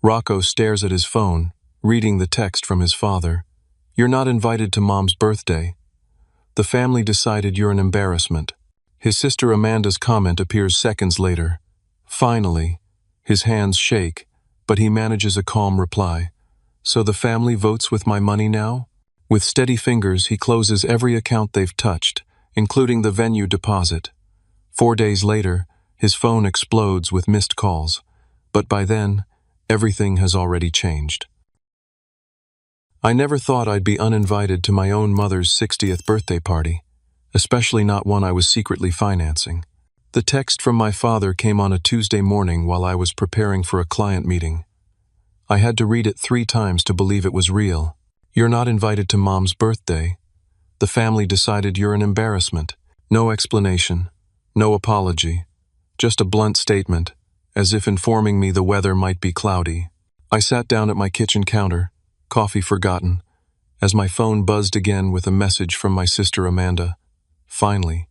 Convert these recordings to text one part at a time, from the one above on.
Rocco stares at his phone, reading the text from his father. "You're not invited to Mom's birthday. The family decided you're an embarrassment." His sister Amanda's comment appears seconds later. Finally, his hands shake, but he manages a calm reply. "So the family votes with my money now?" With steady fingers, he closes every account they've touched, including the venue deposit. 4 days later, his phone explodes with missed calls. But by then, everything has already changed. I never thought I'd be uninvited to my own mother's 60th birthday party, especially not one I was secretly financing. The text from my father came on a Tuesday morning while I was preparing for a client meeting. I had to read it 3 times to believe it was real. "You're not invited to Mom's birthday. The family decided you're an embarrassment." No explanation, no apology, just a blunt statement, as if informing me the weather might be cloudy. I sat down at my kitchen counter, coffee forgotten, as my phone buzzed again with a message from my sister Amanda. Finally,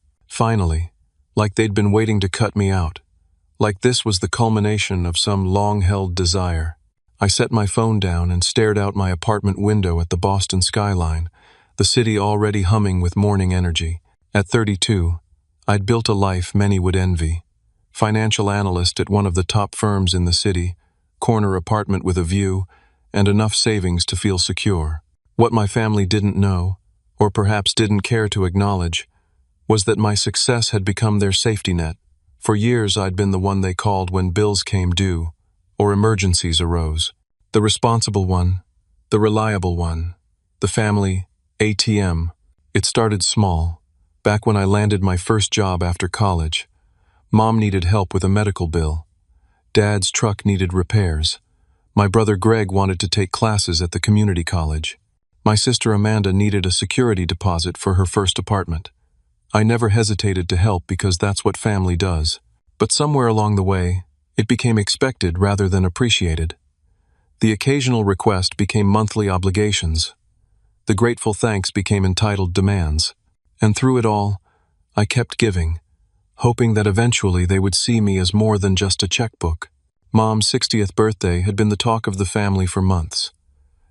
like they'd been waiting to cut me out, like this was the culmination of some long-held desire. I set my phone down and stared out my apartment window at the Boston skyline, the city already humming with morning energy. At 32, I'd built a life many would envy. Financial analyst at one of the top firms in the city, corner apartment with a view, and enough savings to feel secure. What my family didn't know, or perhaps didn't care to acknowledge, was that my success had become their safety net. For years I'd been the one they called when bills came due, or emergencies arose. The responsible one, the reliable one, the family ATM. It started small. Back when I landed my first job after college, Mom needed help with a medical bill. Dad's truck needed repairs. My brother Greg wanted to take classes at the community college. My sister Amanda needed a security deposit for her first apartment. I never hesitated to help because that's what family does. But somewhere along the way, it became expected rather than appreciated. The occasional request became monthly obligations. The grateful thanks became entitled demands. And through it all, I kept giving, hoping that eventually they would see me as more than just a checkbook. Mom's 60th birthday had been the talk of the family for months.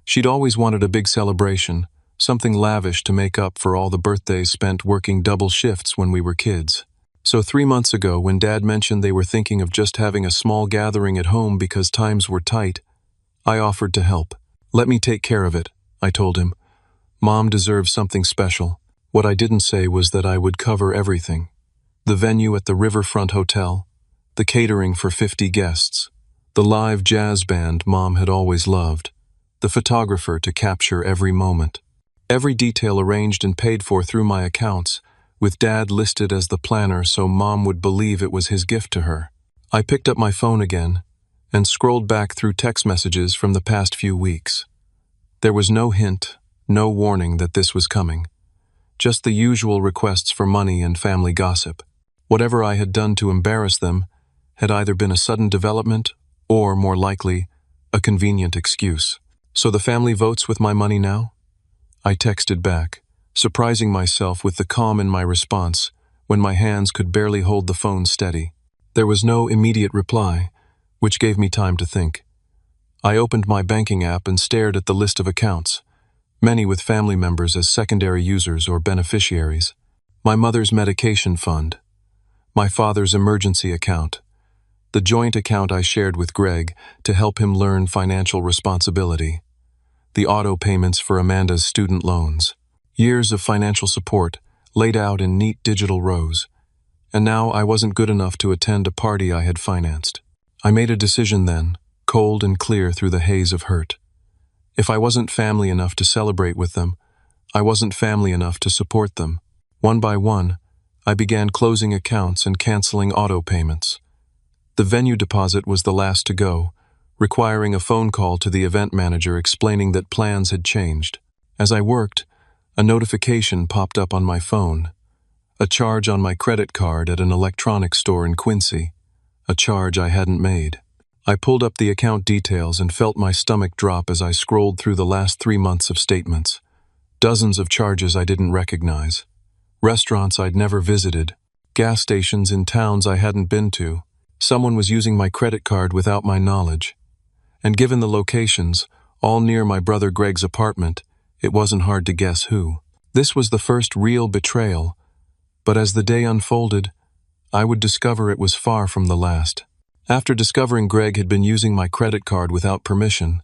She'd always wanted a big celebration, something lavish to make up for all the birthdays spent working double shifts when we were kids. So 3 months ago, when Dad mentioned they were thinking of just having a small gathering at home because times were tight, I offered to help. "Let me take care of it," I told him. "Mom deserves something special." What I didn't say was that I would cover everything. The venue at the Riverfront Hotel, the catering for 50 guests, the live jazz band Mom had always loved, the photographer to capture every moment. Every detail arranged and paid for through my accounts, with Dad listed as the planner so Mom would believe it was his gift to her. I picked up my phone again and scrolled back through text messages from the past few weeks. There was no hint, no warning that this was coming. Just the usual requests for money and family gossip. Whatever I had done to embarrass them had either been a sudden development or, more likely, a convenient excuse. "So the family votes with my money now?" I texted back, surprising myself with the calm in my response when my hands could barely hold the phone steady. There was no immediate reply, which gave me time to think. I opened my banking app and stared at the list of accounts, many with family members as secondary users or beneficiaries. My mother's medication fund, my father's emergency account, the joint account I shared with Greg to help him learn financial responsibility, the auto payments for Amanda's student loans. Years of financial support laid out in neat digital rows. And now I wasn't good enough to attend a party I had financed. I made a decision then, cold and clear through the haze of hurt. If I wasn't family enough to celebrate with them, I wasn't family enough to support them. One by one, I began closing accounts and canceling auto payments. The venue deposit was the last to go, requiring a phone call to the event manager explaining that plans had changed. As I worked, a notification popped up on my phone. A charge on my credit card at an electronics store in Quincy. A charge I hadn't made. I pulled up the account details and felt my stomach drop as I scrolled through the last 3 months of statements. Dozens of charges I didn't recognize. Restaurants I'd never visited. Gas stations in towns I hadn't been to. Someone was using my credit card without my knowledge. And given the locations, all near my brother Greg's apartment, it wasn't hard to guess who. This was the first real betrayal, but as the day unfolded, I would discover it was far from the last. After discovering Greg had been using my credit card without permission,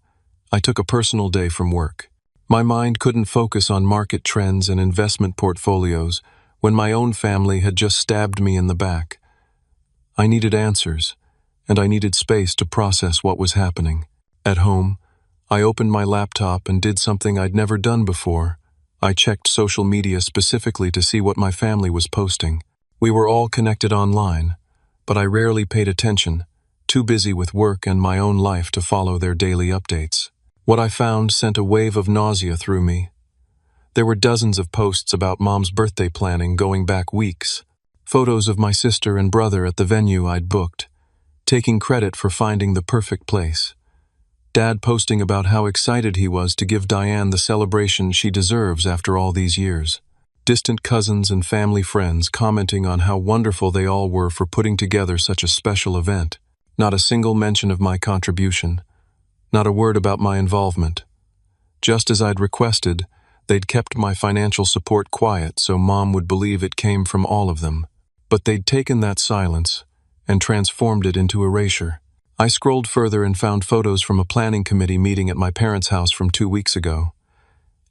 I took a personal day from work. My mind couldn't focus on market trends and investment portfolios when my own family had just stabbed me in the back. I needed answers, and I needed space to process what was happening. At home, I opened my laptop and did something I'd never done before. I checked social media specifically to see what my family was posting. We were all connected online, but I rarely paid attention, too busy with work and my own life to follow their daily updates. What I found sent a wave of nausea through me. There were dozens of posts about Mom's birthday planning going back weeks, photos of my sister and brother at the venue I'd booked, taking credit for finding the perfect place. Dad posting about how excited he was to give Diane the celebration she deserves after all these years. Distant cousins and family friends commenting on how wonderful they all were for putting together such a special event. Not a single mention of my contribution. Not a word about my involvement. Just as I'd requested, they'd kept my financial support quiet so Mom would believe it came from all of them. But they'd taken that silence and transformed it into erasure. I scrolled further and found photos from a planning committee meeting at my parents' house from 2 weeks ago.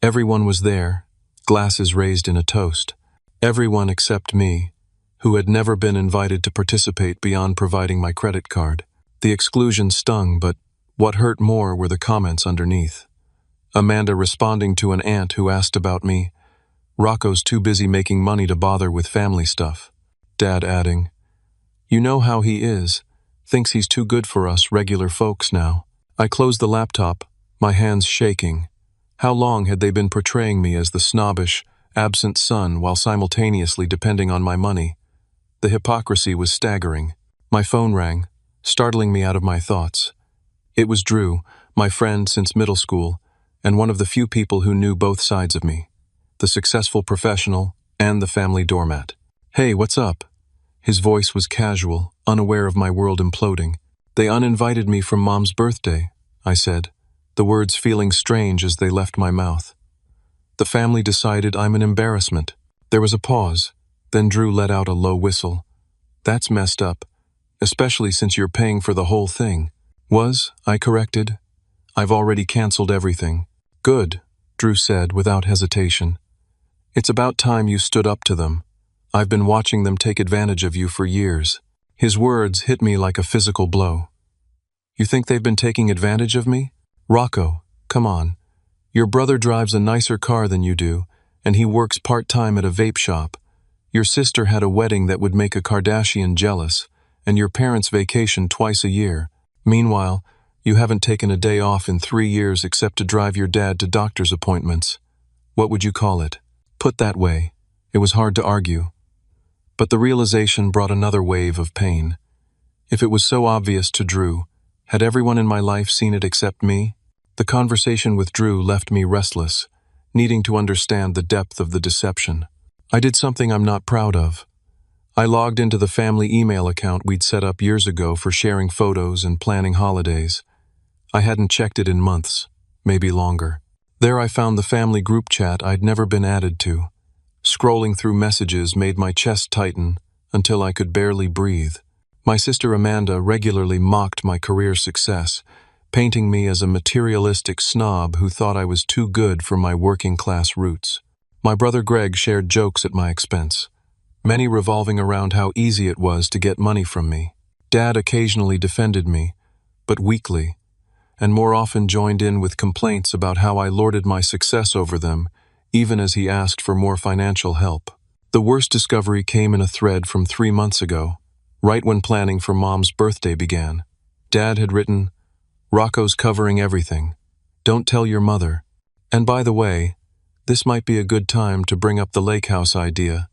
Everyone was there, glasses raised in a toast. Everyone except me, who had never been invited to participate beyond providing my credit card. The exclusion stung, but what hurt more were the comments underneath. Amanda responding to an aunt who asked about me. Rocco's too busy making money to bother with family stuff. Dad adding, "You know how he is. Thinks he's too good for us regular folks now." I closed the laptop, my hands shaking. How long had they been portraying me as the snobbish, absent son while simultaneously depending on my money? The hypocrisy was staggering. My phone rang, startling me out of my thoughts. It was Drew, my friend since middle school, and one of the few people who knew both sides of me, the successful professional and the family doormat. "Hey, what's up?" His voice was casual, unaware of my world imploding. "They uninvited me from Mom's birthday," I said, the words feeling strange as they left my mouth. "The family decided I'm an embarrassment." There was a pause, then Drew let out a low whistle. "That's messed up, especially since you're paying for the whole thing." I corrected. "I've already canceled everything." "Good," Drew said without hesitation. "It's about time you stood up to them. I've been watching them take advantage of you for years." His words hit me like a physical blow. "You think they've been taking advantage of me? Rocco, come on. Your brother drives a nicer car than you do, and he works part-time at a vape shop. Your sister had a wedding that would make a Kardashian jealous, and your parents vacation twice a year. Meanwhile, you haven't taken a day off in 3 years except to drive your dad to doctor's appointments. What would you call it?" Put that way, it was hard to argue. But the realization brought another wave of pain. If it was so obvious to Drew, had everyone in my life seen it except me? The conversation with Drew left me restless, needing to understand the depth of the deception. I did something I'm not proud of. I logged into the family email account we'd set up years ago for sharing photos and planning holidays. I hadn't checked it in months, maybe longer. There I found the family group chat I'd never been added to. Scrolling through messages made my chest tighten until I could barely breathe. My sister Amanda regularly mocked my career success, painting me as a materialistic snob who thought I was too good for my working-class roots. My brother Greg shared jokes at my expense, many revolving around how easy it was to get money from me. Dad occasionally defended me, but weakly, and more often joined in with complaints about how I lorded my success over them, even as he asked for more financial help. The worst discovery came in a thread from 3 months ago, right when planning for Mom's birthday began. Dad had written, "Rocco's covering everything. Don't tell your mother. And by the way, this might be a good time to bring up the lake house idea.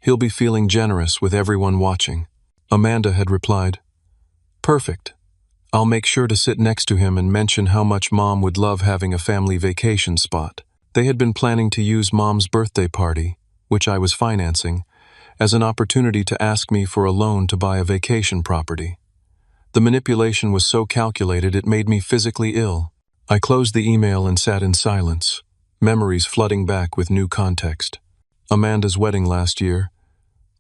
He'll be feeling generous with everyone watching." Amanda had replied, "Perfect. I'll make sure to sit next to him and mention how much Mom would love having a family vacation spot." They had been planning to use Mom's birthday party, which I was financing, as an opportunity to ask me for a loan to buy a vacation property. The manipulation was so calculated it made me physically ill. I closed the email and sat in silence, memories flooding back with new context. Amanda's wedding last year,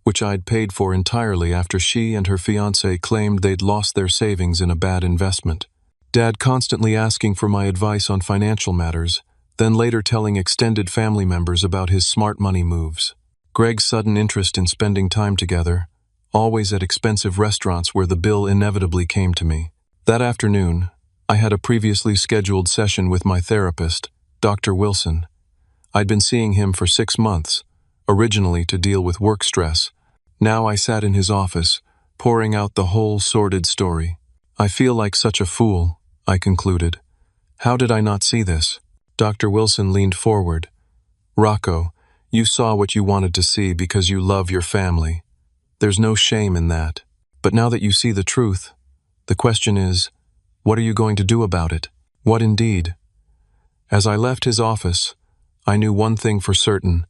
which I'd paid for entirely after she and her fiancé claimed they'd lost their savings in a bad investment. Dad constantly asking for my advice on financial matters, then later telling extended family members about his smart money moves. Greg's sudden interest in spending time together, always at expensive restaurants where the bill inevitably came to me. That afternoon, I had a previously scheduled session with my therapist, Dr. Wilson. I'd been seeing him for 6 months, originally to deal with work stress. Now I sat in his office, pouring out the whole sordid story. I feel like such a fool, I concluded. How did I not see this? Dr. Wilson leaned forward. Rocco, you saw what you wanted to see because you love your family. There's no shame in that. But now that you see the truth, the question is, what are you going to do about it? What indeed? As I left his office, I knew one thing for certain.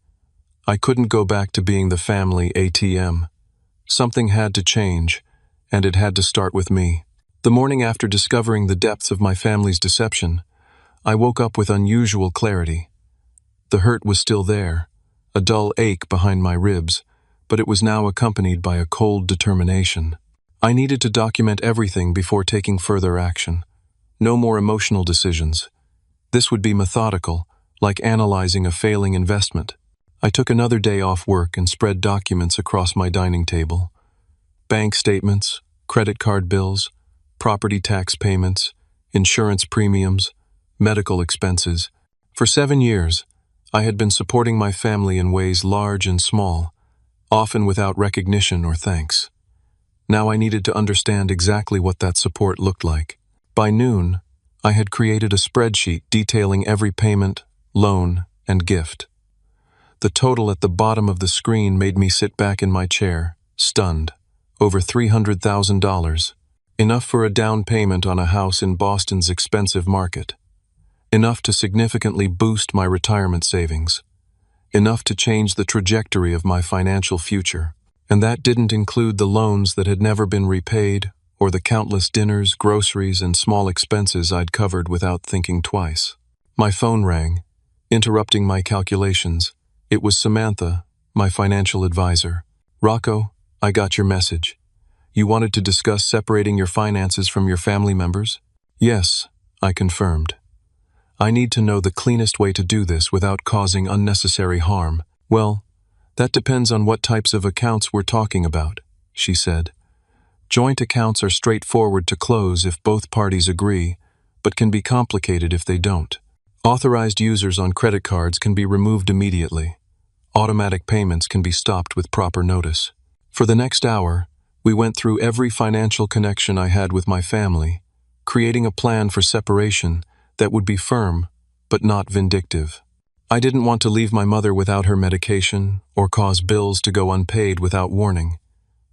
I couldn't go back to being the family ATM. Something had to change, and it had to start with me. The morning after discovering the depths of my family's deception, I woke up with unusual clarity. The hurt was still there, a dull ache behind my ribs, but it was now accompanied by a cold determination. I needed to document everything before taking further action. No more emotional decisions. This would be methodical, like analyzing a failing investment. I took another day off work and spread documents across my dining table. Bank statements, credit card bills, property tax payments, insurance premiums, medical expenses. For 7 years, I had been supporting my family in ways large and small, often without recognition or thanks. Now I needed to understand exactly what that support looked like. By noon, I had created a spreadsheet detailing every payment, loan, and gift. The total at the bottom of the screen made me sit back in my chair, stunned. Over $300,000. Enough for a down payment on a house in Boston's expensive market. Enough to significantly boost my retirement savings. Enough to change the trajectory of my financial future. And that didn't include the loans that had never been repaid, or the countless dinners, groceries, and small expenses I'd covered without thinking twice. My phone rang, interrupting my calculations. It was Samantha, my financial advisor. Rocco, I got your message. You wanted to discuss separating your finances from your family members? Yes, I confirmed. I need to know the cleanest way to do this without causing unnecessary harm. Well, that depends on what types of accounts we're talking about, she said. Joint accounts are straightforward to close if both parties agree, but can be complicated if they don't. Authorized users on credit cards can be removed immediately. Automatic payments can be stopped with proper notice. For the next hour, we went through every financial connection I had with my family, creating a plan for separation that would be firm, but not vindictive. I didn't want to leave my mother without her medication or cause bills to go unpaid without warning,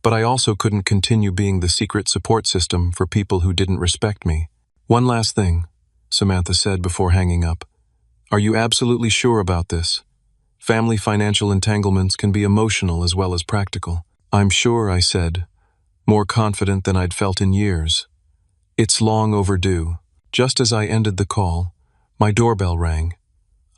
but I also couldn't continue being the secret support system for people who didn't respect me. One last thing, Samantha said before hanging up. Are you absolutely sure about this? Family financial entanglements can be emotional as well as practical. I'm sure, I said, more confident than I'd felt in years. It's long overdue. Just as I ended the call, my doorbell rang.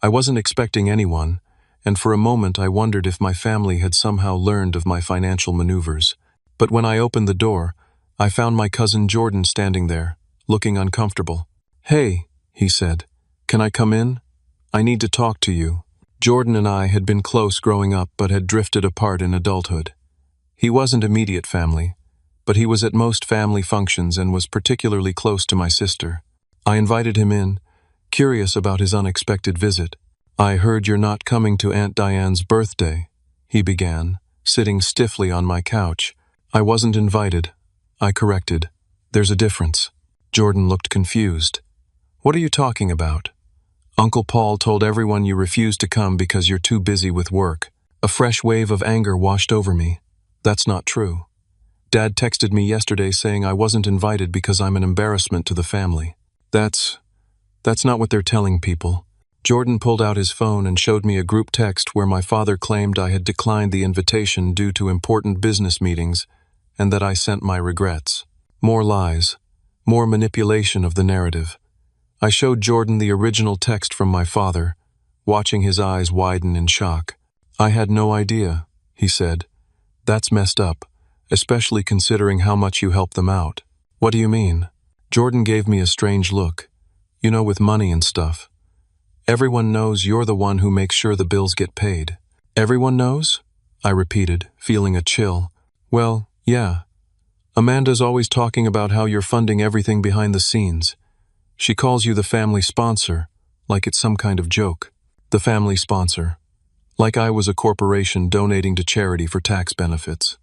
I wasn't expecting anyone, and for a moment I wondered if my family had somehow learned of my financial maneuvers. But when I opened the door, I found my cousin Jordan standing there, looking uncomfortable. Hey, he said, can I come in? I need to talk to you. Jordan and I had been close growing up but had drifted apart in adulthood. He wasn't immediate family, but he was at most family functions and was particularly close to my sister. I invited him in, curious about his unexpected visit. I heard you're not coming to Aunt Diane's birthday, he began, sitting stiffly on my couch. I wasn't invited, I corrected. There's a difference. Jordan looked confused. What are you talking about? Uncle Paul told everyone you refused to come because you're too busy with work. A fresh wave of anger washed over me. That's not true. Dad texted me yesterday saying I wasn't invited because I'm an embarrassment to the family. That's not what they're telling people. Jordan pulled out his phone and showed me a group text where my father claimed I had declined the invitation due to important business meetings and that I sent my regrets. More lies. More manipulation of the narrative. I showed Jordan the original text from my father, watching his eyes widen in shock. "I had no idea," he said. "That's messed up, especially considering how much you helped them out." "What do you mean?" Jordan gave me a strange look. "You know, with money and stuff. Everyone knows you're the one who makes sure the bills get paid." "Everyone knows?" I repeated, feeling a chill. "Well, yeah. Amanda's always talking about how you're funding everything behind the scenes. She calls you the family sponsor, like it's some kind of joke." The family sponsor. Like I was a corporation donating to charity for tax benefits.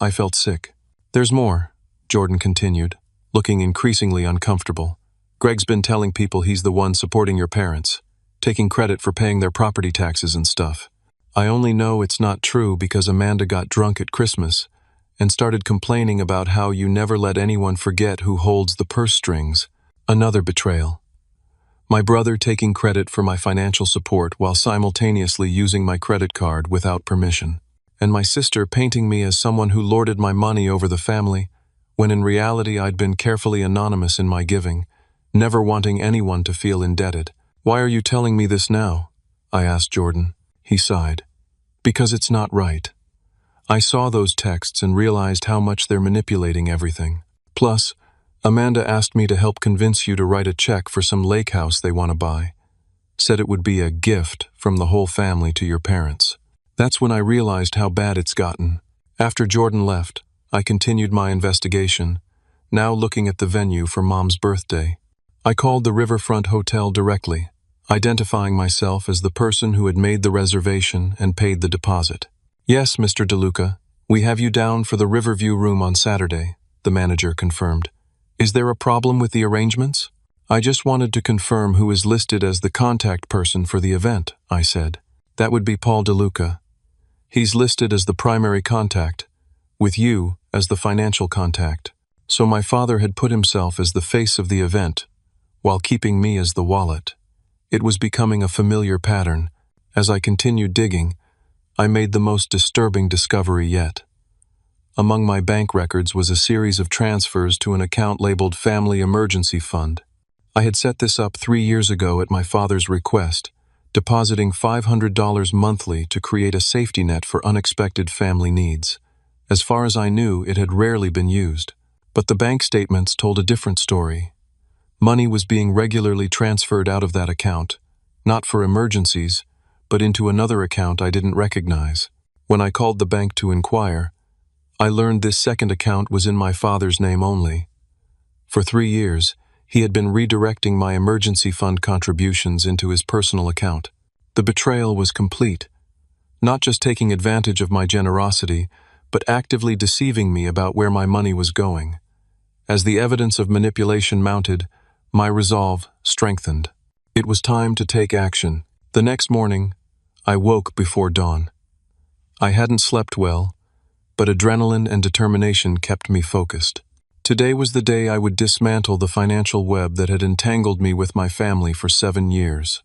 I felt sick. "There's more," Jordan continued, looking increasingly uncomfortable. "Greg's been telling people he's the one supporting your parents, taking credit for paying their property taxes and stuff. I only know it's not true because Amanda got drunk at Christmas and started complaining about how you never let anyone forget who holds the purse strings." Another betrayal. My brother taking credit for my financial support while simultaneously using my credit card without permission. And my sister painting me as someone who lorded my money over the family, when in reality I'd been carefully anonymous in my giving, never wanting anyone to feel indebted. "Why are you telling me this now?" I asked Jordan. He sighed. "Because it's not right. I saw those texts and realized how much they're manipulating everything. Plus, Amanda asked me to help convince you to write a check for some lake house they want to buy. Said it would be a gift from the whole family to your parents." That's when I realized how bad it's gotten. After Jordan left, I continued my investigation, now looking at the venue for Mom's birthday. I called the Riverfront Hotel directly, identifying myself as the person who had made the reservation and paid the deposit. "Yes, Mr. DeLuca, we have you down for the Riverview room on Saturday," the manager confirmed. "Is there a problem with the arrangements?" "I just wanted to confirm who is listed as the contact person for the event," I said. "That would be Paul DeLuca. He's listed as the primary contact, with you as the financial contact." So my father had put himself as the face of the event, while keeping me as the wallet. It was becoming a familiar pattern. As I continued digging, I made the most disturbing discovery yet. Among my bank records was a series of transfers to an account labeled Family Emergency Fund. I had set this up 3 years ago at my father's request, depositing $500 monthly to create a safety net for unexpected family needs. As far as I knew, it had rarely been used. But the bank statements told a different story. Money was being regularly transferred out of that account, not for emergencies, but into another account I didn't recognize. When I called the bank to inquire, I learned this second account was in my father's name only. For 3 years, he had been redirecting my emergency fund contributions into his personal account. The betrayal was complete, not just taking advantage of my generosity, but actively deceiving me about where my money was going. As the evidence of manipulation mounted, my resolve strengthened. It was time to take action. The next morning, I woke before dawn. I hadn't slept well, but adrenaline and determination kept me focused. Today was the day I would dismantle the financial web that had entangled me with my family for 7 years.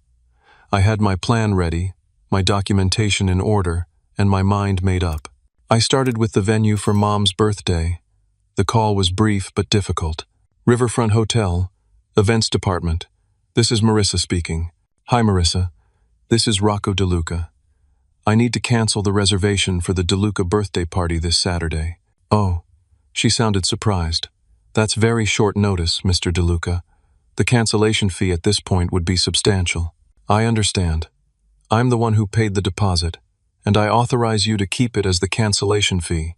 I had my plan ready, my documentation in order, and my mind made up. I started with the venue for Mom's birthday. The call was brief but difficult. "Riverfront Hotel, Events Department. This is Marissa speaking." "Hi, Marissa. This is Rocco DeLuca. I need to cancel the reservation for the DeLuca birthday party this Saturday." "Oh." She sounded surprised. "That's very short notice, Mr. DeLuca. The cancellation fee at this point would be substantial." "I understand. I'm the one who paid the deposit, and I authorize you to keep it as the cancellation fee.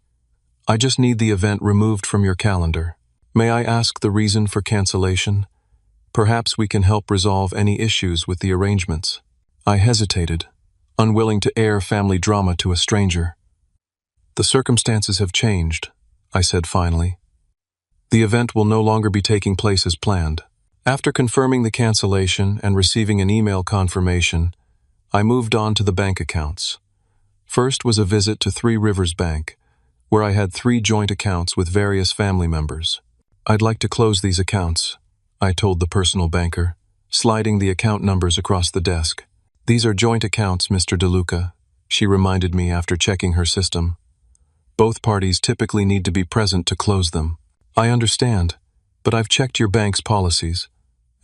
I just need the event removed from your calendar. May I ask the reason for cancellation? Perhaps we can help resolve any issues with the arrangements." I hesitated, unwilling to air family drama to a stranger. "The circumstances have changed," I said finally. "The event will no longer be taking place as planned." After confirming the cancellation and receiving an email confirmation, I moved on to the bank accounts. First was a visit to Three Rivers Bank, where I had 3 joint accounts with various family members. "I'd like to close these accounts," I told the personal banker, sliding the account numbers across the desk. "These are joint accounts, Mr. DeLuca," she reminded me after checking her system. "Both parties typically need to be present to close them." I understand, but I've checked your bank's policies.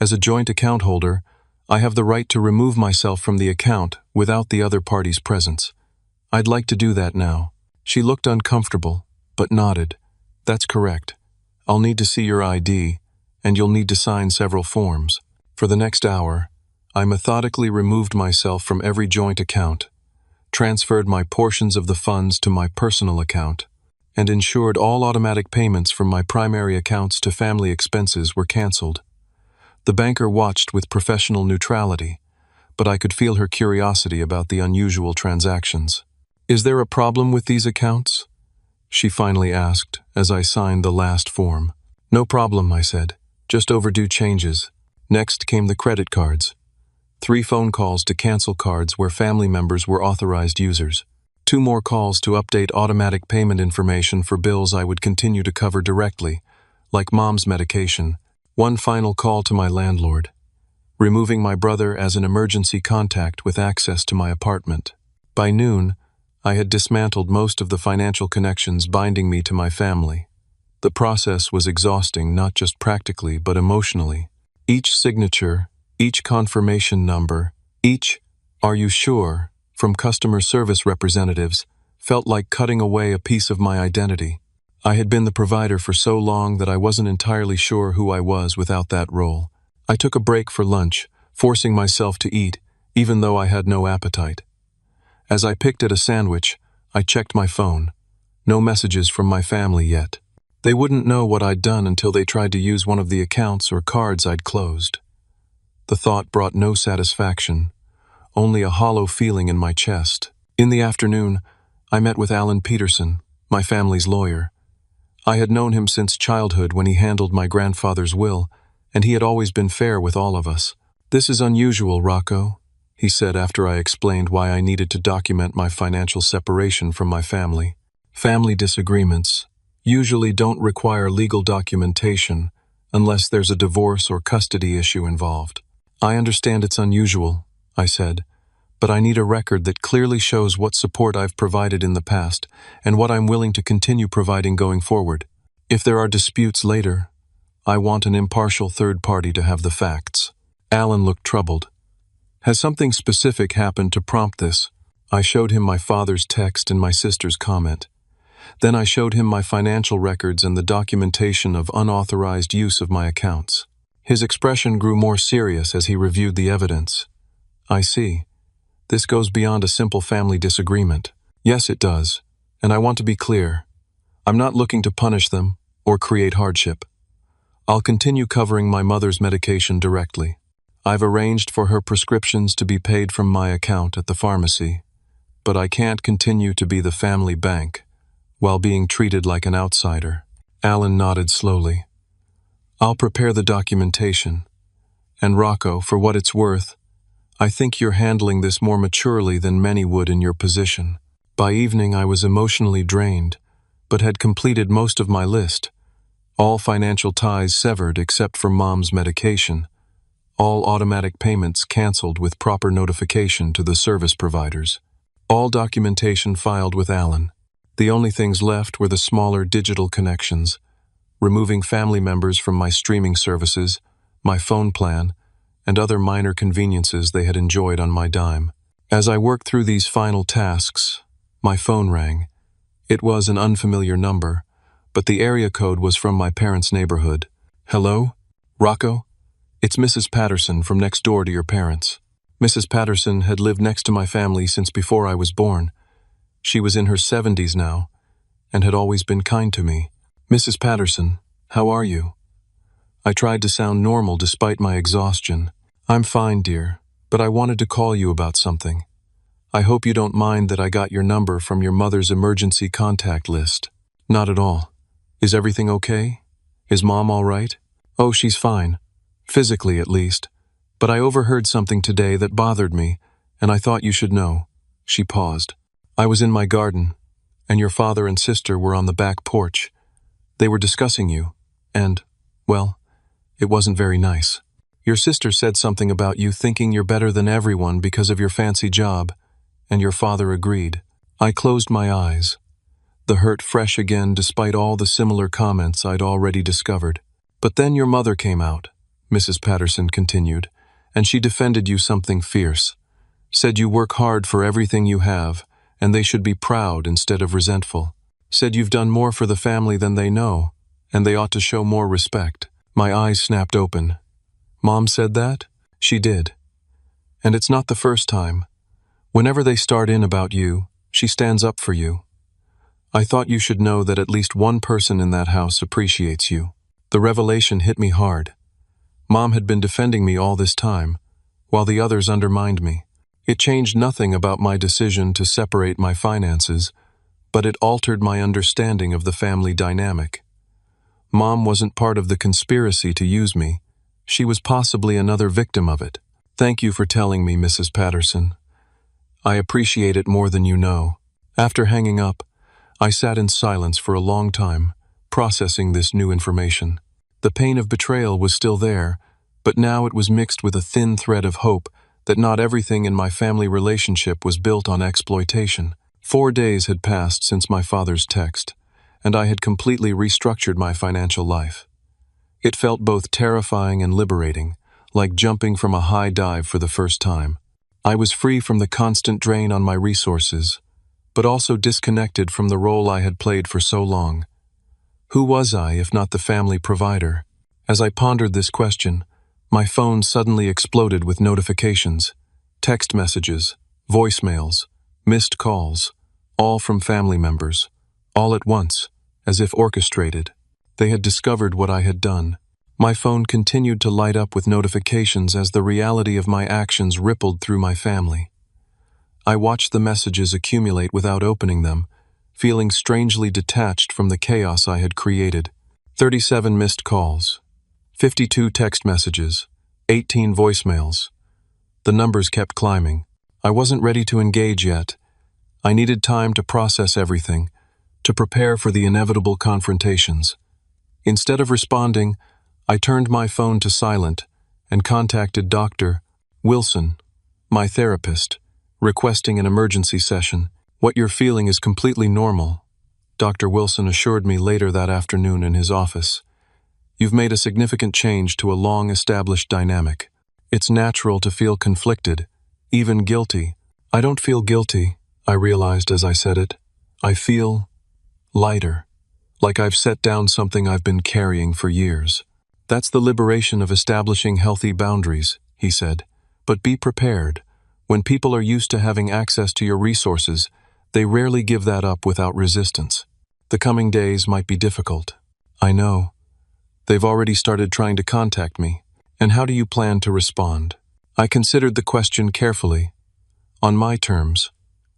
As a joint account holder, I have the right to remove myself from the account without the other party's presence. I'd like to do that now. She looked uncomfortable, but nodded. That's correct. I'll need to see your ID, and you'll need to sign several forms. For the next hour, I methodically removed myself from every joint account, transferred my portions of the funds to my personal account, and ensured all automatic payments from my primary accounts to family expenses were canceled. The banker watched with professional neutrality, but I could feel her curiosity about the unusual transactions. Is there a problem with these accounts? She finally asked as I signed the last form. No problem, I said. Just overdue changes. Next came the credit cards. 3 phone calls to cancel cards where family members were authorized users. 2 more calls to update automatic payment information for bills I would continue to cover directly, like mom's medication. 1 final call to my landlord, removing my brother as an emergency contact with access to my apartment. By noon, I had dismantled most of the financial connections binding me to my family. The process was exhausting not just practically but emotionally. Each signature, each confirmation number, each "Are you sure?" from customer service representatives felt like cutting away a piece of my identity. I had been the provider for so long that I wasn't entirely sure who I was without that role. I took a break for lunch, forcing myself to eat, even though I had no appetite. As I picked at a sandwich, I checked my phone. No messages from my family yet. They wouldn't know what I'd done until they tried to use one of the accounts or cards I'd closed. The thought brought no satisfaction, only a hollow feeling in my chest. In the afternoon, I met with Alan Peterson, my family's lawyer. I had known him since childhood when he handled my grandfather's will, and he had always been fair with all of us. "This is unusual, Rocco," he said after I explained why I needed to document my financial separation from my family. Family disagreements usually don't require legal documentation unless there's a divorce or custody issue involved. "I understand it's unusual," I said, "but I need a record that clearly shows what support I've provided in the past and what I'm willing to continue providing going forward. If there are disputes later, I want an impartial third party to have the facts." Alan looked troubled. "Has something specific happened to prompt this?" I showed him my father's text and my sister's comment. Then I showed him my financial records and the documentation of unauthorized use of my accounts. His expression grew more serious as he reviewed the evidence. "I see. This goes beyond a simple family disagreement." "Yes, it does. And I want to be clear. I'm not looking to punish them or create hardship. I'll continue covering my mother's medication directly. I've arranged for her prescriptions to be paid from my account at the pharmacy, but I can't continue to be the family bank while being treated like an outsider." Alan nodded slowly. "I'll prepare the documentation. And Rocco, for what it's worth, I think you're handling this more maturely than many would in your position." By evening I was emotionally drained, but had completed most of my list. All financial ties severed except for mom's medication. All automatic payments canceled with proper notification to the service providers. All documentation filed with Alan. The only things left were the smaller digital connections, removing family members from my streaming services, my phone plan, and other minor conveniences they had enjoyed on my dime. As I worked through these final tasks, my phone rang. It was an unfamiliar number, but the area code was from my parents' neighborhood. "Hello? Rocco? It's Mrs. Patterson from next door to your parents." Mrs. Patterson had lived next to my family since before I was born. She was in her 70s now, and had always been kind to me. "Mrs. Patterson, how are you?" I tried to sound normal despite my exhaustion. "I'm fine, dear, but I wanted to call you about something. I hope you don't mind that I got your number from your mother's emergency contact list." "Not at all. Is everything okay? Is Mom all right?" "Oh, she's fine. Physically, at least. But I overheard something today that bothered me, and I thought you should know." She paused. "I was in my garden, and your father and sister were on the back porch. They were discussing you, and, well, it wasn't very nice. Your sister said something about you thinking you're better than everyone because of your fancy job, and your father agreed." I closed my eyes. the hurt fresh again despite all the similar comments I'd already discovered. "But then your mother came out," Mrs. Patterson continued, "and she defended you something fierce. Said you work hard for everything you have, and they should be proud instead of resentful. Said you've done more for the family than they know, and they ought to show more respect." My eyes snapped open. "Mom said that?" "She did. And it's not the first time. Whenever they start in about you, she stands up for you. I thought you should know that at least one person in that house appreciates you." The revelation hit me hard. Mom had been defending me all this time, while the others undermined me. It changed nothing about my decision to separate my finances, but it altered my understanding of the family dynamic. Mom wasn't part of the conspiracy to use me. She was possibly another victim of it. "Thank you for telling me, Mrs. Patterson. I appreciate it more than you know." After hanging up, I sat in silence for a long time, processing this new information. The pain of betrayal was still there, but now it was mixed with a thin thread of hope that not everything in my family relationship was built on exploitation. 4 days had passed since my father's text, and I had completely restructured my financial life. It felt both terrifying and liberating, like jumping from a high dive for the first time. I was free from the constant drain on my resources, but also disconnected from the role I had played for so long. Who was I if not the family provider? As I pondered this question, my phone suddenly exploded with notifications, text messages, voicemails, missed calls, all from family members, all at once, as if orchestrated. They had discovered what I had done. My phone continued to light up with notifications as the reality of my actions rippled through my family. I watched the messages accumulate without opening them, feeling strangely detached from the chaos I had created. 37 missed calls, 52 text messages, 18 voicemails. The numbers kept climbing. I wasn't ready to engage yet. I needed time to process everything, to prepare for the inevitable confrontations. Instead of responding, I turned my phone to silent and contacted Dr. Wilson, my therapist, requesting an emergency session. "What you're feeling is completely normal," Dr. Wilson assured me later that afternoon in his office. "You've made a significant change to a long-established dynamic. It's natural to feel conflicted, even guilty." "I don't feel guilty," I realized as I said it. "I feel lighter, like I've set down something I've been carrying for years." "That's the liberation of establishing healthy boundaries," he said. "But be prepared. When people are used to having access to your resources, they rarely give that up without resistance. The coming days might be difficult." "I know. They've already started trying to contact me. And how do you plan to respond?" I considered the question carefully. "On my terms,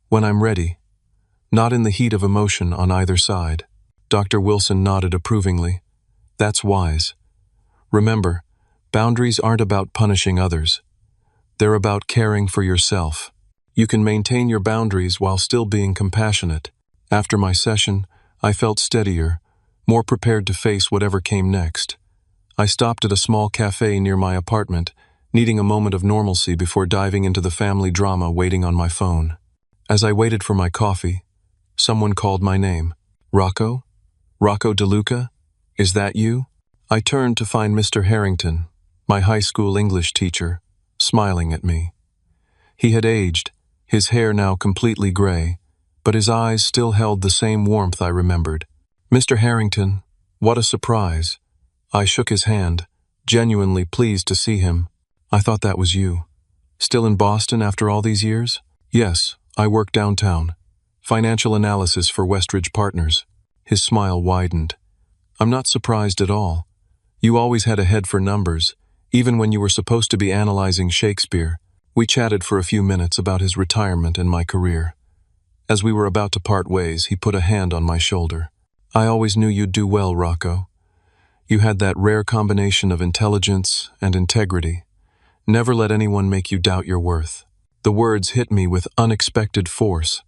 when I'm ready, not in the heat of emotion on either side." Dr. Wilson nodded approvingly. "That's wise. Remember, boundaries aren't about punishing others. They're about caring for yourself. You can maintain your boundaries while still being compassionate." After my session, I felt steadier, more prepared to face whatever came next. I stopped at a small cafe near my apartment, needing a moment of normalcy before diving into the family drama waiting on my phone. As I waited for my coffee, someone called my name. "Rocco? Rocco DeLuca? Is that you?" I turned to find Mr. Harrington, my high school English teacher, smiling at me. He had aged, his hair now completely gray, but his eyes still held the same warmth I remembered. "Mr. Harrington, what a surprise." I shook his hand, genuinely pleased to see him. "I thought that was you. Still in Boston after all these years?" "Yes, I work downtown. Financial analysis for Westridge Partners." His smile widened. "I'm not surprised at all. You always had a head for numbers, even when you were supposed to be analyzing Shakespeare." We chatted for a few minutes about his retirement and my career. As we were about to part ways, he put a hand on my shoulder. "I always knew you'd do well, Rocco. You had that rare combination of intelligence and integrity. Never let anyone make you doubt your worth." The words hit me with unexpected force.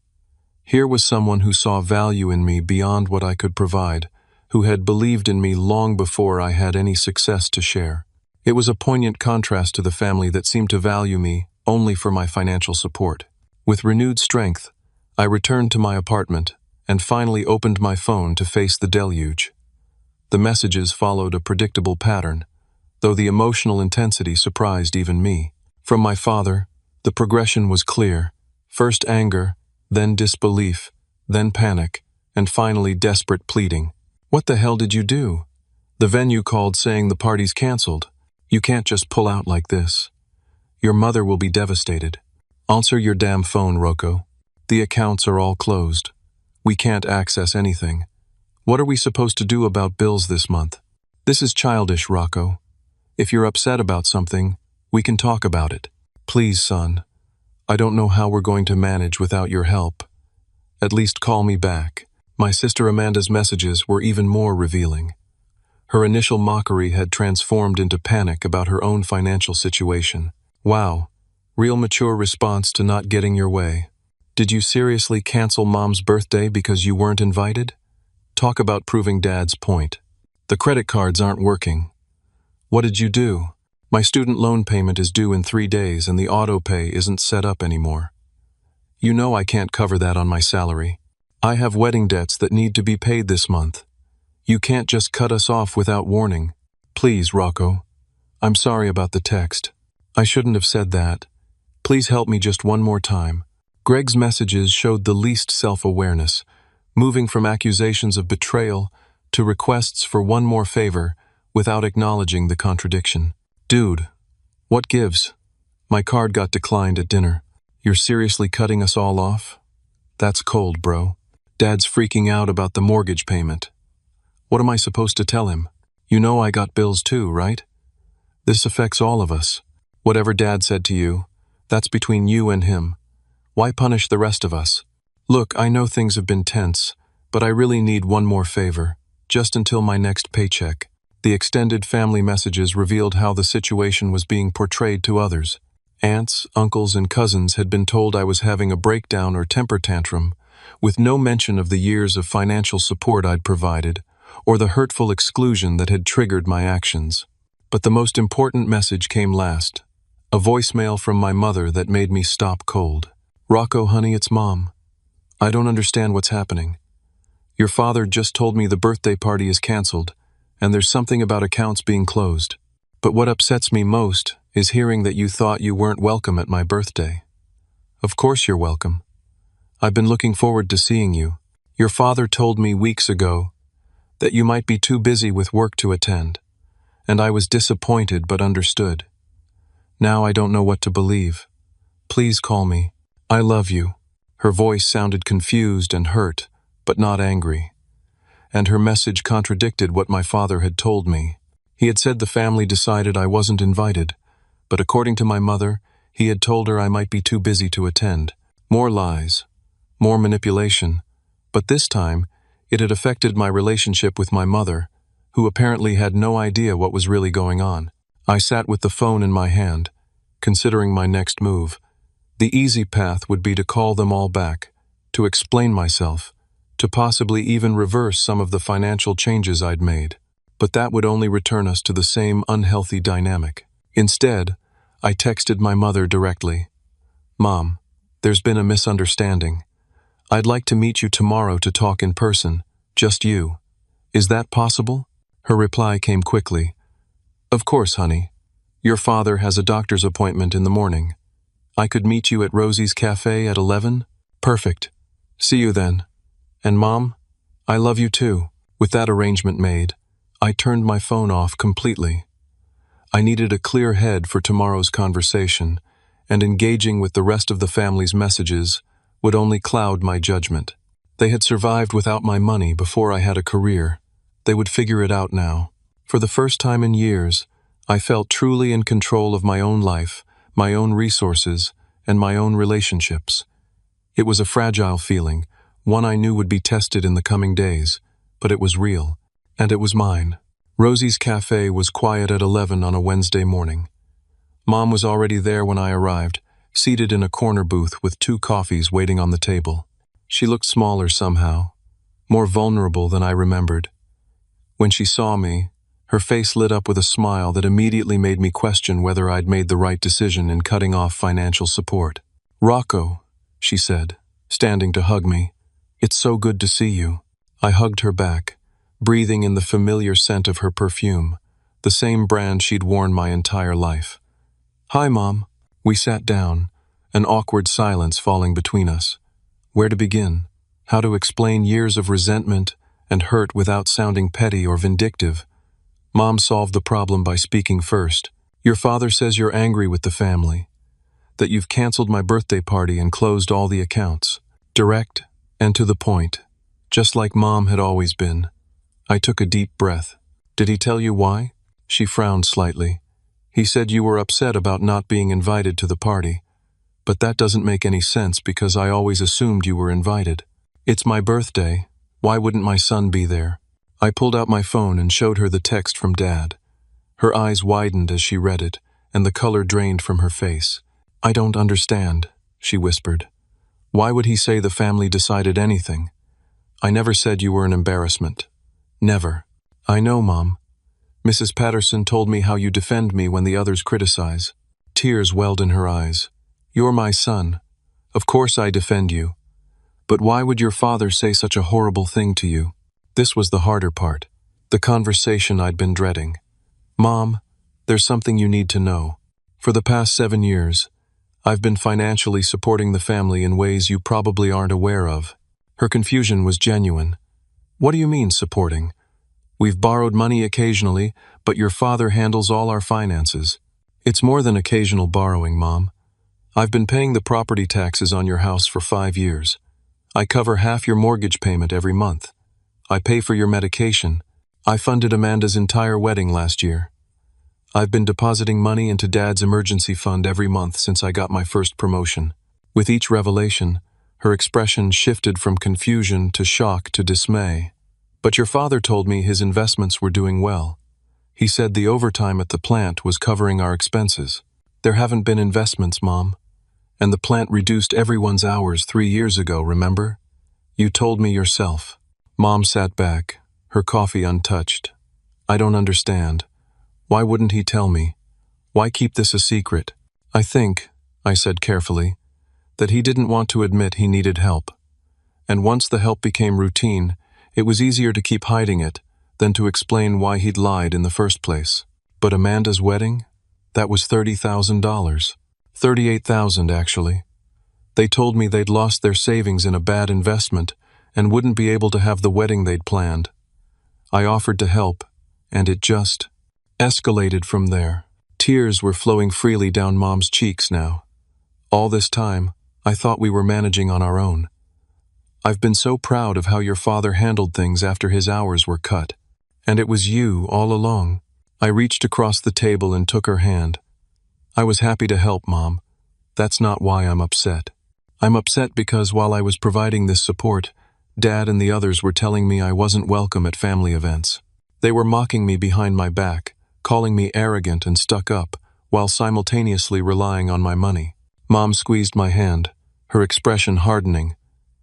Here was someone who saw value in me beyond what I could provide, who had believed in me long before I had any success to share. It was a poignant contrast to the family that seemed to value me only for my financial support. With renewed strength, I returned to my apartment and finally opened my phone to face the deluge. The messages followed a predictable pattern, though the emotional intensity surprised even me. From my father, the progression was clear. First anger, then disbelief, then panic, and finally desperate pleading. "What the hell did you do? The venue called saying the party's canceled. You can't just pull out like this. Your mother will be devastated. Answer your damn phone, Rocco. The accounts are all closed. We can't access anything. What are we supposed to do about bills this month? This is childish, Rocco. If you're upset about something, we can talk about it. Please, son. I don't know how we're going to manage without your help. At least call me back." My sister Amanda's messages were even more revealing. Her initial mockery had transformed into panic about her own financial situation. Wow, real mature response to not getting your way. Did you seriously cancel Mom's birthday because you weren't invited? Talk about proving Dad's point. The credit cards aren't working. What did you do? My student loan payment is due in 3 days and the auto pay isn't set up anymore. You know I can't cover that on my salary. I have wedding debts that need to be paid this month. You can't just cut us off without warning. Please, Rocco. I'm sorry about the text. I shouldn't have said that. Please help me just one more time. Greg's messages showed the least self-awareness, moving from accusations of betrayal to requests for one more favor without acknowledging the contradiction. Dude, what gives? My card got declined at dinner. You're seriously cutting us all off? That's cold, bro. Dad's freaking out about the mortgage payment. What am I supposed to tell him? You know I got bills too, right? This affects all of us. Whatever Dad said to you, that's between you and him. Why punish the rest of us? Look, I know things have been tense, but I really need one more favor, just until my next paycheck. The extended family messages revealed how the situation was being portrayed to others. Aunts, uncles, and cousins had been told I was having a breakdown or temper tantrum, with no mention of the years of financial support I'd provided, or the hurtful exclusion that had triggered my actions. But the most important message came last, a voicemail from my mother that made me stop cold. "Rocco, honey, it's Mom. I don't understand what's happening. Your father just told me the birthday party is canceled, and there's something about accounts being closed. But what upsets me most is hearing that you thought you weren't welcome at my birthday. Of course you're welcome. I've been looking forward to seeing you. Your father told me weeks ago that you might be too busy with work to attend, and I was disappointed but understood. Now I don't know what to believe. Please call me. I love you." Her voice sounded confused and hurt, but not angry. And her message contradicted what my father had told me. He had said the family decided I wasn't invited, but according to my mother, he had told her I might be too busy to attend. More lies, more manipulation, but this time it had affected my relationship with my mother, who apparently had no idea what was really going on. I sat with the phone in my hand, considering my next move. The easy path would be to call them all back, to explain myself, to possibly even reverse some of the financial changes I'd made. But that would only return us to the same unhealthy dynamic. Instead, I texted my mother directly. "Mom, there's been a misunderstanding. I'd like to meet you tomorrow to talk in person, just you. Is that possible?" Her reply came quickly. "Of course, honey. Your father has a doctor's appointment in the morning. I could meet you at Rosie's Cafe at 11? Perfect. See you then. And Mom, I love you too." With that arrangement made, I turned my phone off completely. I needed a clear head for tomorrow's conversation, and engaging with the rest of the family's messages would only cloud my judgment. They had survived without my money before I had a career. They would figure it out now. For the first time in years, I felt truly in control of my own life, my own resources, and my own relationships. It was a fragile feeling, one I knew would be tested in the coming days, but it was real, and it was mine. Rosie's Cafe was quiet at 11 on a Wednesday morning. Mom was already there when I arrived, seated in a corner booth with 2 coffees waiting on the table. She looked smaller somehow, more vulnerable than I remembered. When she saw me, her face lit up with a smile that immediately made me question whether I'd made the right decision in cutting off financial support. "Rocco," she said, standing to hug me, It's so good to see you. I hugged her back, breathing in the familiar scent of her perfume, the same brand she'd worn my entire life. Hi, Mom. We sat down, an awkward silence falling between us. Where to begin? How to explain years of resentment and hurt without sounding petty or vindictive? Mom solved the problem by speaking first. Your father says you're angry with the family, that you've canceled my birthday party and closed all the accounts. Direct and to the point, just like Mom had always been. I took a deep breath. Did he tell you why? She frowned slightly. He said you were upset about not being invited to the party. But that doesn't make any sense because I always assumed you were invited. It's my birthday. Why wouldn't my son be there? I pulled out my phone and showed her the text from Dad. Her eyes widened as she read it, and the color drained from her face. I don't understand, she whispered. Why would he say the family decided anything? I never said you were an embarrassment. Never. I know, Mom. Mrs. Patterson told me how you defend me when the others criticize. Tears welled in her eyes. You're my son. Of course I defend you. But why would your father say such a horrible thing to you? This was the harder part, the conversation I'd been dreading. Mom, there's something you need to know. For the past 7 years, I've been financially supporting the family in ways you probably aren't aware of. Her confusion was genuine. What do you mean, supporting? We've borrowed money occasionally, but your father handles all our finances. It's more than occasional borrowing, Mom. I've been paying the property taxes on your house for 5 years. I cover half your mortgage payment every month. I pay for your medication. I funded Amanda's entire wedding last year. I've been depositing money into Dad's emergency fund every month since I got my first promotion. With each revelation, her expression shifted from confusion to shock to dismay. But your father told me his investments were doing well. He said the overtime at the plant was covering our expenses. There haven't been investments, Mom. And the plant reduced everyone's hours 3 years ago, remember? You told me yourself. Mom sat back, her coffee untouched. I don't understand. Why wouldn't he tell me? Why keep this a secret? I think, I said carefully, that he didn't want to admit he needed help. And once the help became routine, it was easier to keep hiding it than to explain why he'd lied in the first place. But Amanda's wedding? That was $30,000. $38,000, actually. They told me they'd lost their savings in a bad investment and wouldn't be able to have the wedding they'd planned. I offered to help, and it just escalated from there. Tears were flowing freely down Mom's cheeks now. All this time, I thought we were managing on our own. I've been so proud of how your father handled things after his hours were cut. And it was you all along. I reached across the table and took her hand. I was happy to help, Mom. That's not why I'm upset. I'm upset because while I was providing this support, Dad and the others were telling me I wasn't welcome at family events. They were mocking me behind my back, calling me arrogant and stuck up, while simultaneously relying on my money. Mom squeezed my hand, her expression hardening.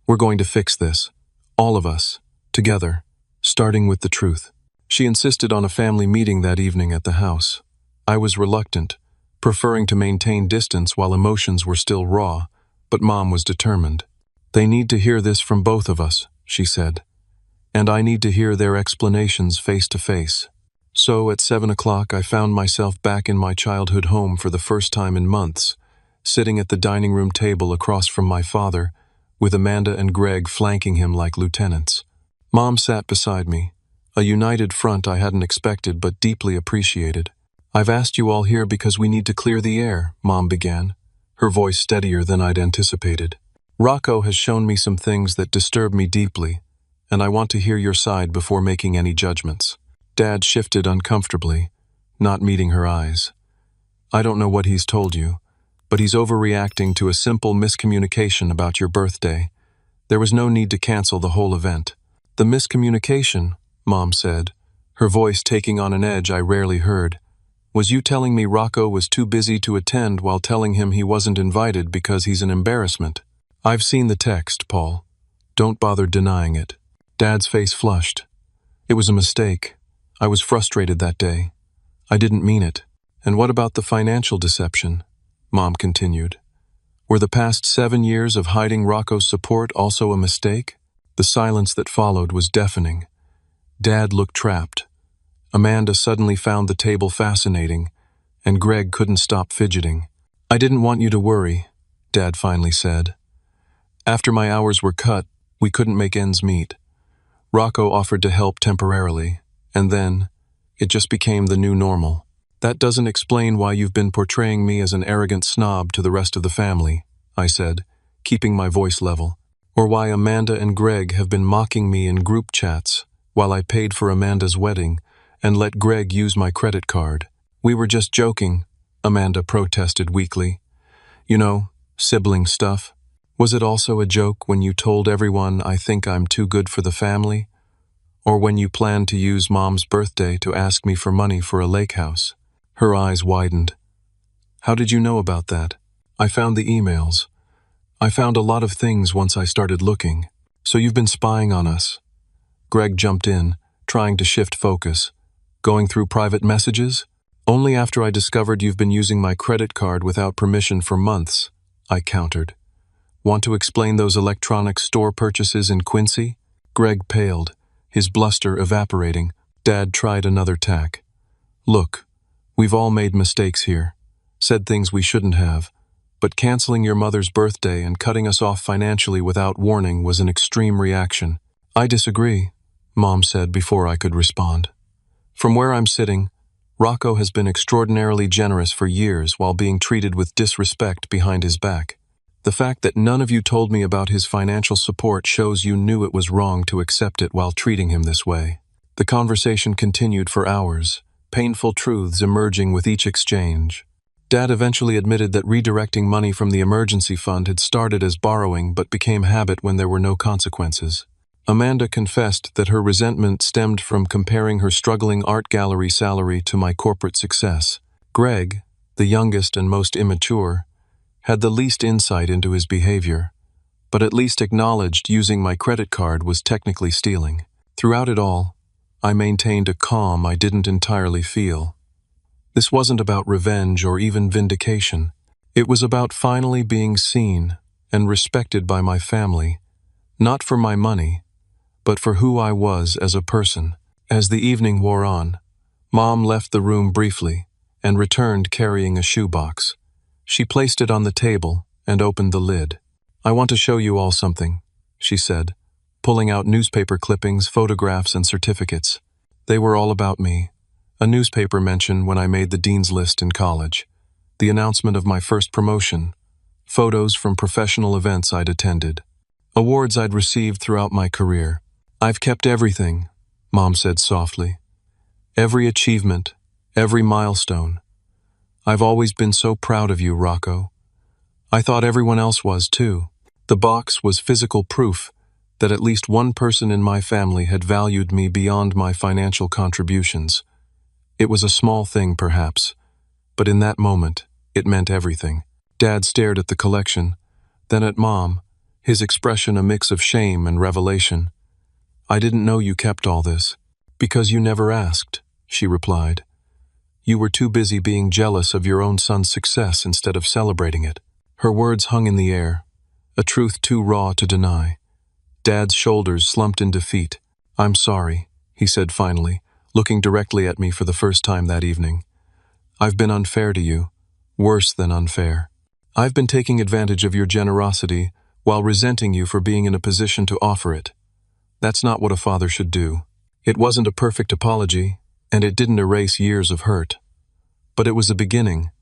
We're going to fix this. All of us. Together. Starting with the truth. She insisted on a family meeting that evening at the house. I was reluctant, preferring to maintain distance while emotions were still raw, but Mom was determined. They need to hear this from both of us, she said. And I need to hear their explanations face to face. So at 7 o'clock I found myself back in my childhood home for the first time in months, sitting at the dining room table across from my father, with Amanda and Greg flanking him like lieutenants. Mom sat beside me, a united front I hadn't expected but deeply appreciated. I've asked you all here because we need to clear the air, Mom began, her voice steadier than I'd anticipated. Rocco has shown me some things that disturb me deeply, and I want to hear your side before making any judgments. Dad shifted uncomfortably, not meeting her eyes. I don't know what he's told you, but he's overreacting to a simple miscommunication about your birthday. There was no need to cancel the whole event. The miscommunication, Mom said, her voice taking on an edge I rarely heard, was you telling me Rocco was too busy to attend while telling him he wasn't invited because he's an embarrassment. I've seen the text, Paul. Don't bother denying it. Dad's face flushed. It was a mistake. I was frustrated that day. I didn't mean it. And what about the financial deception? Mom continued. Were the past 7 years of hiding Rocco's support also a mistake? The silence that followed was deafening. Dad looked trapped. Amanda suddenly found the table fascinating, and Greg couldn't stop fidgeting. "I didn't want you to worry," Dad finally said. "After my hours were cut, we couldn't make ends meet. Rocco offered to help temporarily, and then it just became the new normal. That doesn't explain why you've been portraying me as an arrogant snob to the rest of the family," I said, keeping my voice level. "Or why Amanda and Greg have been mocking me in group chats while I paid for Amanda's wedding and let Greg use my credit card." "We were just joking," Amanda protested weakly. "You know, sibling stuff. Was it also a joke when you told everyone I think I'm too good for the family? Or when you planned to use Mom's birthday to ask me for money for a lake house?" Her eyes widened. "How did you know about that?" "I found the emails. I found a lot of things once I started looking." "So you've been spying on us?" Greg jumped in, trying to shift focus. "Going through private messages?" "Only after I discovered you've been using my credit card without permission for months," I countered. "Want to explain those electronics store purchases in Quincy?" Greg paled, his bluster evaporating. Dad tried another tack. "Look, we've all made mistakes here, said things we shouldn't have, but canceling your mother's birthday and cutting us off financially without warning was an extreme reaction." "I disagree," Mom said before I could respond. "From where I'm sitting, Rocco has been extraordinarily generous for years while being treated with disrespect behind his back. The fact that none of you told me about his financial support shows you knew it was wrong to accept it while treating him this way." The conversation continued for hours, painful truths emerging with each exchange. Dad eventually admitted that redirecting money from the emergency fund had started as borrowing but became habit when there were no consequences. Amanda confessed that her resentment stemmed from comparing her struggling art gallery salary to my corporate success. Greg, the youngest and most immature, had the least insight into his behavior, but at least acknowledged using my credit card was technically stealing. Throughout it all, I maintained a calm I didn't entirely feel. This wasn't about revenge or even vindication. It was about finally being seen and respected by my family, not for my money, but for who I was as a person. As the evening wore on, Mom left the room briefly and returned carrying a shoebox. She placed it on the table and opened the lid. "I want to show you all something," she said, pulling out newspaper clippings, photographs, and certificates. They were all about me. A newspaper mention when I made the dean's list in college, the announcement of my first promotion, photos from professional events I'd attended, awards I'd received throughout my career. "I've kept everything," Mom said softly. "Every achievement, every milestone. I've always been so proud of you, Rocco. I thought everyone else was too." The box was physical proof that at least one person in my family had valued me beyond my financial contributions. It was a small thing, perhaps, but in that moment, it meant everything. Dad stared at the collection, then at Mom, his expression a mix of shame and revelation. "I didn't know you kept all this." "Because you never asked," she replied. "You were too busy being jealous of your own son's success instead of celebrating it." Her words hung in the air, a truth too raw to deny. Dad's shoulders slumped in defeat. "I'm sorry," he said finally, looking directly at me for the first time that evening. "I've been unfair to you, worse than unfair. I've been taking advantage of your generosity while resenting you for being in a position to offer it. That's not what a father should do." It wasn't a perfect apology, and it didn't erase years of hurt. But it was a beginning,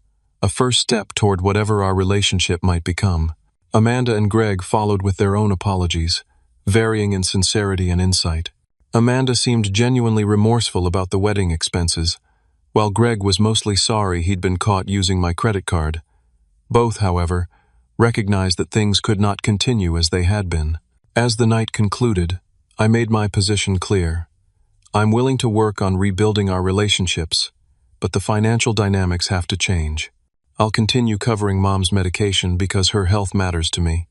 a first step toward whatever our relationship might become. Amanda and Greg followed with their own apologies, varying in sincerity and insight. Amanda seemed genuinely remorseful about the wedding expenses, while Greg was mostly sorry he'd been caught using my credit card. Both, however, recognized that things could not continue as they had been. As the night concluded, I made my position clear. I'm willing to work on rebuilding our relationships, but the financial dynamics have to change. I'll continue covering Mom's medication because her health matters to me.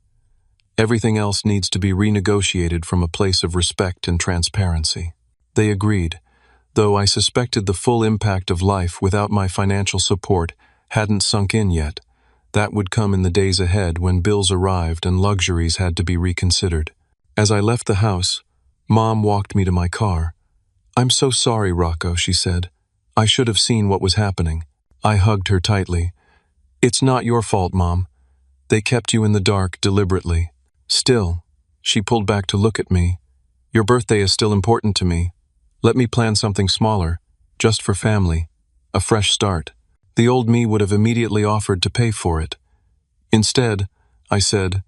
Everything else needs to be renegotiated from a place of respect and transparency. They agreed, though I suspected the full impact of life without my financial support hadn't sunk in yet. That would come in the days ahead when bills arrived and luxuries had to be reconsidered. As I left the house, Mom walked me to my car. "I'm so sorry, Rocco," she said. "I should have seen what was happening." I hugged her tightly. "It's not your fault, Mom. They kept you in the dark deliberately." Still, she pulled back to look at me. "Your birthday is still important to me. Let me plan something smaller, just for family. A fresh start." The old me would have immediately offered to pay for it. Instead, I said,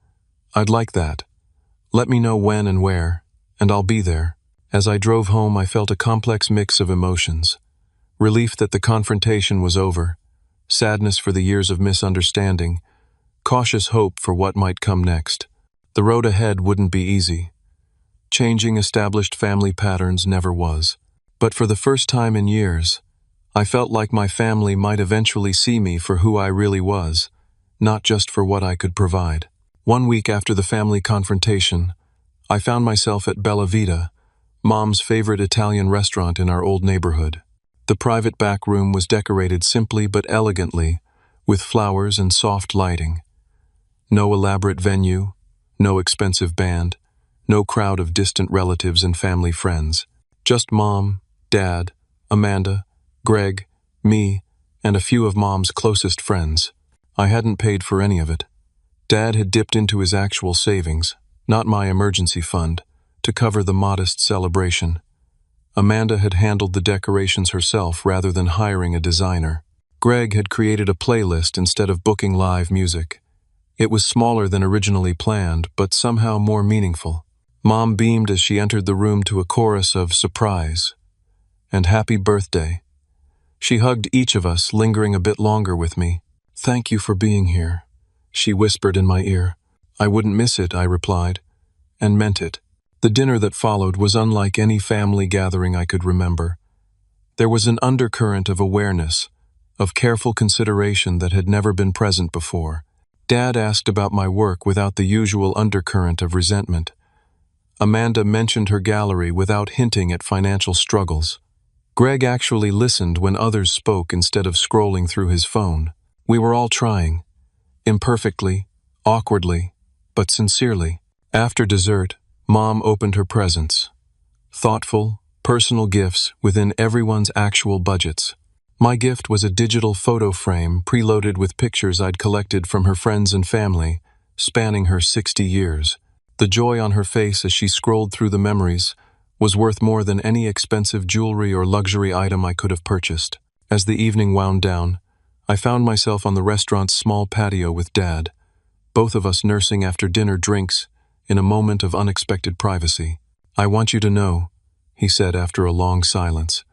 "I'd like that. Let me know when and where, and I'll be there." As I drove home, I felt a complex mix of emotions. Relief that the confrontation was over, sadness for the years of misunderstanding, cautious hope for what might come next. The road ahead wouldn't be easy. Changing established family patterns never was. But for the first time in years, I felt like my family might eventually see me for who I really was, not just for what I could provide. One week after the family confrontation, I found myself at Bella Vita, Mom's favorite Italian restaurant in our old neighborhood. The private back room was decorated simply but elegantly, with flowers and soft lighting. No elaborate venue, no expensive band, no crowd of distant relatives and family friends. Just Mom, Dad, Amanda, Greg, me, and a few of Mom's closest friends. I hadn't paid for any of it. Dad had dipped into his actual savings, not my emergency fund, to cover the modest celebration. Amanda had handled the decorations herself rather than hiring a designer. Greg had created a playlist instead of booking live music. It was smaller than originally planned, but somehow more meaningful. Mom beamed as she entered the room to a chorus of "surprise" and "happy birthday." She hugged each of us, lingering a bit longer with me. "Thank you for being here," she whispered in my ear. "I wouldn't miss it," I replied, and meant it. The dinner that followed was unlike any family gathering I could remember. There was an undercurrent of awareness, of careful consideration that had never been present before. Dad asked about my work without the usual undercurrent of resentment. Amanda mentioned her gallery without hinting at financial struggles. Greg actually listened when others spoke instead of scrolling through his phone. We were all trying, imperfectly, awkwardly, but sincerely. After dessert, Mom opened her presents. Thoughtful, personal gifts within everyone's actual budgets. My gift was a digital photo frame preloaded with pictures I'd collected from her friends and family, spanning her 60 years. The joy on her face as she scrolled through the memories was worth more than any expensive jewelry or luxury item I could have purchased. As the evening wound down, I found myself on the restaurant's small patio with Dad, both of us nursing after-dinner drinks in a moment of unexpected privacy. "I want you to know," he said after a long silence,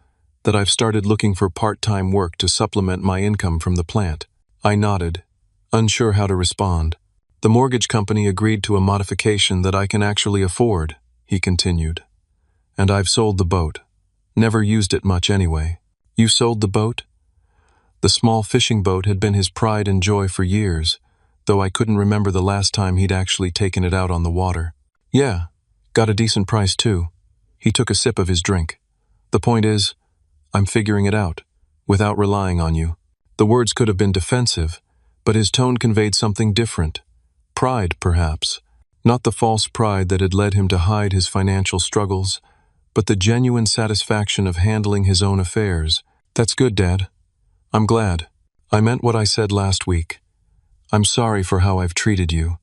"that I've started looking for part-time work to supplement my income from the plant." I nodded, unsure how to respond. "The mortgage company agreed to a modification that I can actually afford," he continued. "And I've sold the boat. Never used it much anyway." "You sold the boat?" The small fishing boat had been his pride and joy for years, though I couldn't remember the last time he'd actually taken it out on the water. "Yeah, got a decent price too." He took a sip of his drink. "The point is, I'm figuring it out, without relying on you." The words could have been defensive, but his tone conveyed something different. Pride, perhaps. Not the false pride that had led him to hide his financial struggles, but the genuine satisfaction of handling his own affairs. "That's good, Dad. I'm glad. I meant what I said last week. I'm sorry for how I've treated you.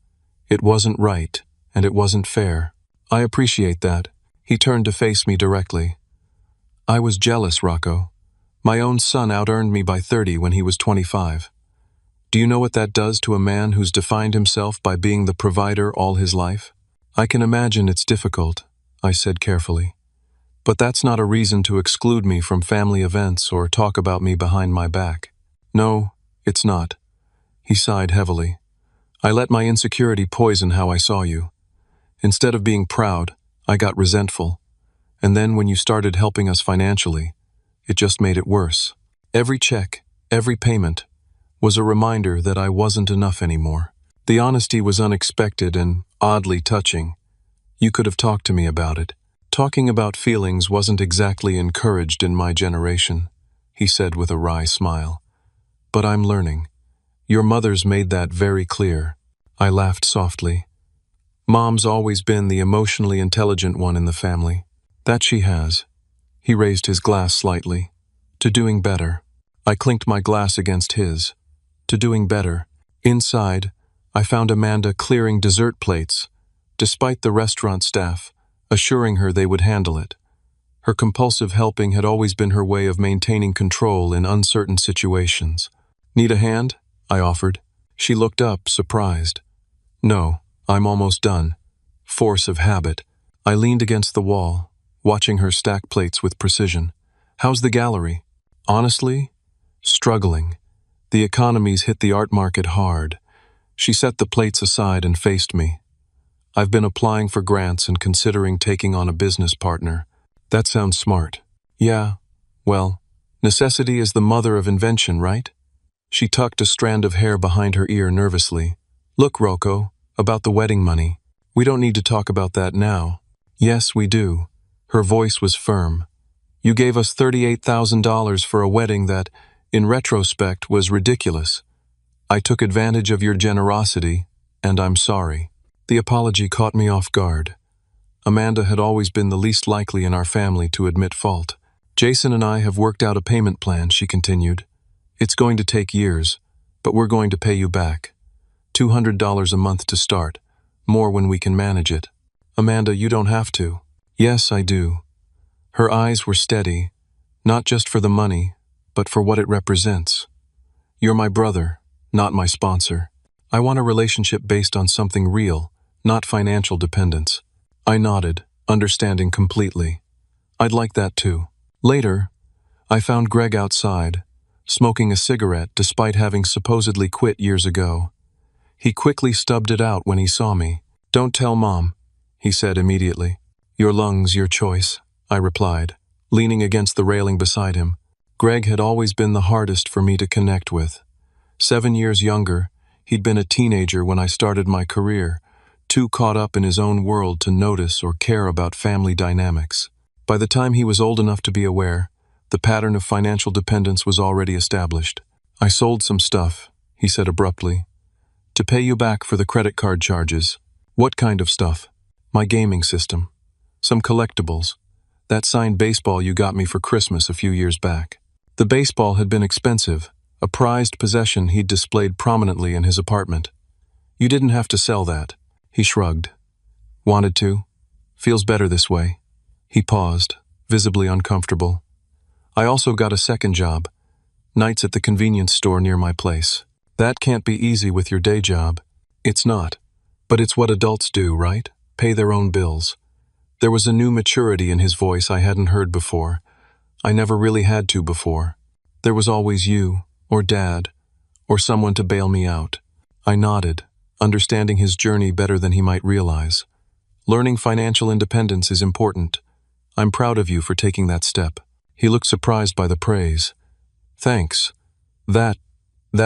It wasn't right, and it wasn't fair." "I appreciate that." He turned to face me directly. "I was jealous, Rocco. My own son out-earned me by 30 when he was 25. Do you know what that does to a man who's defined himself by being the provider all his life?" "I can imagine it's difficult," I said carefully. "But that's not a reason to exclude me from family events or talk about me behind my back." "No, it's not." He sighed heavily. "I let my insecurity poison how I saw you. Instead of being proud, I got resentful. And then when you started helping us financially, it just made it worse. Every check, every payment, was a reminder that I wasn't enough anymore." The honesty was unexpected and oddly touching. "You could have talked to me about it." "Talking about feelings wasn't exactly encouraged in my generation," he said with a wry smile. "But I'm learning. Your mother's made that very clear." I laughed softly. Mom's always been the emotionally intelligent one in the family. That she has. He raised his glass slightly. To doing better. I clinked my glass against his. To doing better. Inside, I found Amanda clearing dessert plates, despite the restaurant staff assuring her they would handle it. Her compulsive helping had always been her way of maintaining control in uncertain situations. Need a hand? I offered. She looked up, surprised. No, I'm almost done. Force of habit. I leaned against the wall, watching her stack plates with precision. How's the gallery? Honestly? Struggling. The economy's hit the art market hard. She set the plates aside and faced me. I've been applying for grants and considering taking on a business partner. That sounds smart. Yeah, well, necessity is the mother of invention, right? She tucked a strand of hair behind her ear nervously. Look, Rocco, about the wedding money. We don't need to talk about that now. Yes, we do. Her voice was firm. You gave us $38,000 for a wedding that, in retrospect, was ridiculous. I took advantage of your generosity, and I'm sorry. The apology caught me off guard. Amanda had always been the least likely in our family to admit fault. Jason and I have worked out a payment plan, she continued. It's going to take years, but we're going to pay you back. $200 a month to start, more when we can manage it. Amanda, you don't have to. Yes, I do. Her eyes were steady, not just for the money, but for what it represents. You're my brother, not my sponsor. I want a relationship based on something real, not financial dependence. I nodded, understanding completely. I'd like that too. Later, I found Greg outside, smoking a cigarette despite having supposedly quit years ago. He quickly stubbed it out when he saw me. Don't tell Mom, he said immediately. Your lungs, your choice, I replied, leaning against the railing beside him. Greg had always been the hardest for me to connect with. 7 years younger, he'd been a teenager when I started my career, too caught up in his own world to notice or care about family dynamics. By the time he was old enough to be aware, the pattern of financial dependence was already established. I sold some stuff, he said abruptly, to pay you back for the credit card charges. What kind of stuff? My gaming system. Some collectibles. That signed baseball you got me for Christmas a few years back. The baseball had been expensive, a prized possession he'd displayed prominently in his apartment. You didn't have to sell that. He shrugged. Wanted to. Feels better this way. He paused, visibly uncomfortable. I also got a second job, nights at the convenience store near my place. That can't be easy with your day job. It's not. But it's what adults do, right? Pay their own bills. There was a new maturity in his voice I hadn't heard before. I never really had to before. There was always you, or Dad, or someone to bail me out. I nodded, understanding his journey better than he might realize. Learning financial independence is important. I'm proud of you for taking that step. He looked surprised by the praise. Thanks. That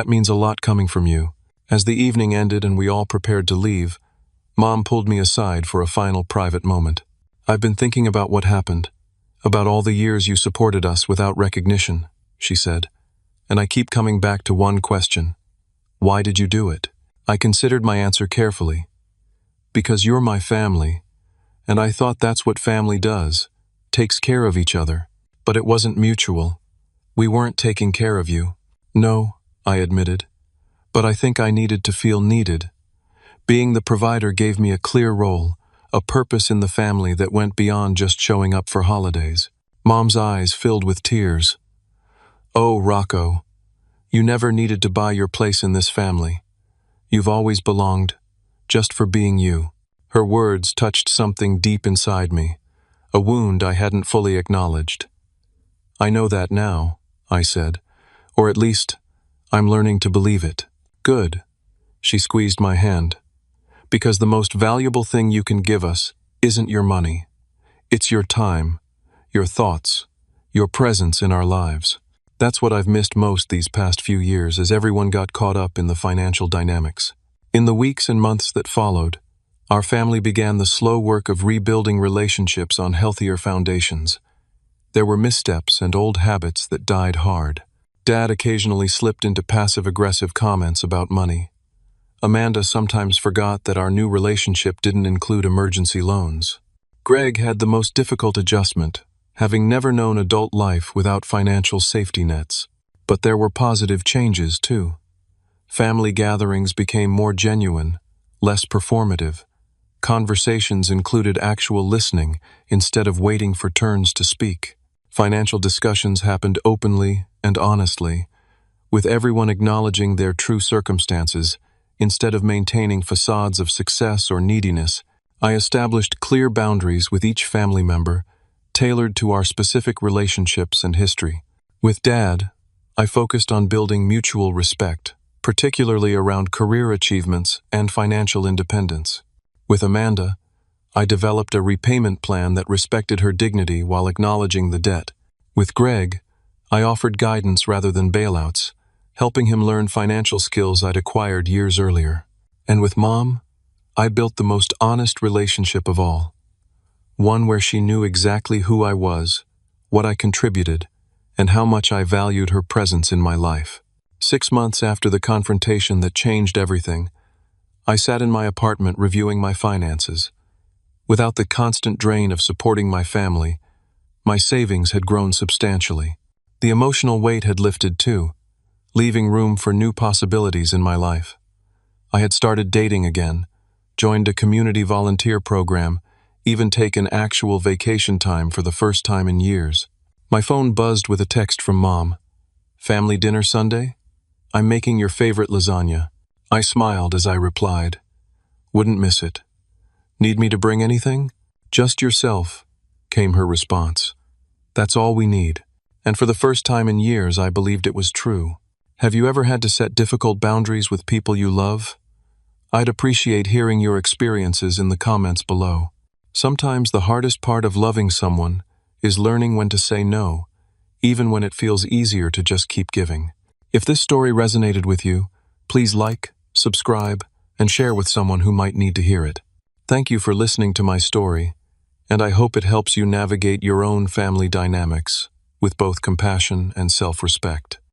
means a lot coming from you. As the evening ended and we all prepared to leave, Mom pulled me aside for a final private moment. I've been thinking about what happened, about all the years you supported us without recognition, she said, and I keep coming back to one question. Why did you do it? I considered my answer carefully. Because you're my family, and I thought that's what family does, takes care of each other. But it wasn't mutual. We weren't taking care of you. No, I admitted. But I think I needed to feel needed. Being the provider gave me a clear role, a purpose in the family that went beyond just showing up for holidays. Mom's eyes filled with tears. Oh, Rocco, you never needed to buy your place in this family. You've always belonged, just for being you. Her words touched something deep inside me, a wound I hadn't fully acknowledged. I know that now, I said, or at least, I'm learning to believe it. Good. She squeezed my hand. Because the most valuable thing you can give us isn't your money. It's your time, your thoughts, your presence in our lives. That's what I've missed most these past few years as everyone got caught up in the financial dynamics. In the weeks and months that followed, our family began the slow work of rebuilding relationships on healthier foundations. There were missteps and old habits that died hard. Dad occasionally slipped into passive-aggressive comments about money. Amanda sometimes forgot that our new relationship didn't include emergency loans. Greg had the most difficult adjustment, having never known adult life without financial safety nets. But there were positive changes, too. Family gatherings became more genuine, less performative. Conversations included actual listening instead of waiting for turns to speak. Financial discussions happened openly and honestly, with everyone acknowledging their true circumstances instead of maintaining facades of success or neediness. I established clear boundaries with each family member, tailored to our specific relationships and history. With Dad, I focused on building mutual respect, particularly around career achievements and financial independence. With Amanda, I developed a repayment plan that respected her dignity while acknowledging the debt. With Greg, I offered guidance rather than bailouts, helping him learn financial skills I'd acquired years earlier. And with Mom, I built the most honest relationship of all. One where she knew exactly who I was, what I contributed, and how much I valued her presence in my life. 6 months after the confrontation that changed everything, I sat in my apartment reviewing my finances. Without the constant drain of supporting my family, my savings had grown substantially. The emotional weight had lifted too, leaving room for new possibilities in my life. I had started dating again, joined a community volunteer program, even taken actual vacation time for the first time in years. My phone buzzed with a text from Mom. "Family dinner Sunday? I'm making your favorite lasagna." I smiled as I replied, "Wouldn't miss it." "Need me to bring anything?" "Just yourself," came her response. "That's all we need." And for the first time in years, I believed it was true. Have you ever had to set difficult boundaries with people you love? I'd appreciate hearing your experiences in the comments below. Sometimes the hardest part of loving someone is learning when to say no, even when it feels easier to just keep giving. If this story resonated with you, please like, subscribe, and share with someone who might need to hear it. Thank you for listening to my story, and I hope it helps you navigate your own family dynamics with both compassion and self-respect.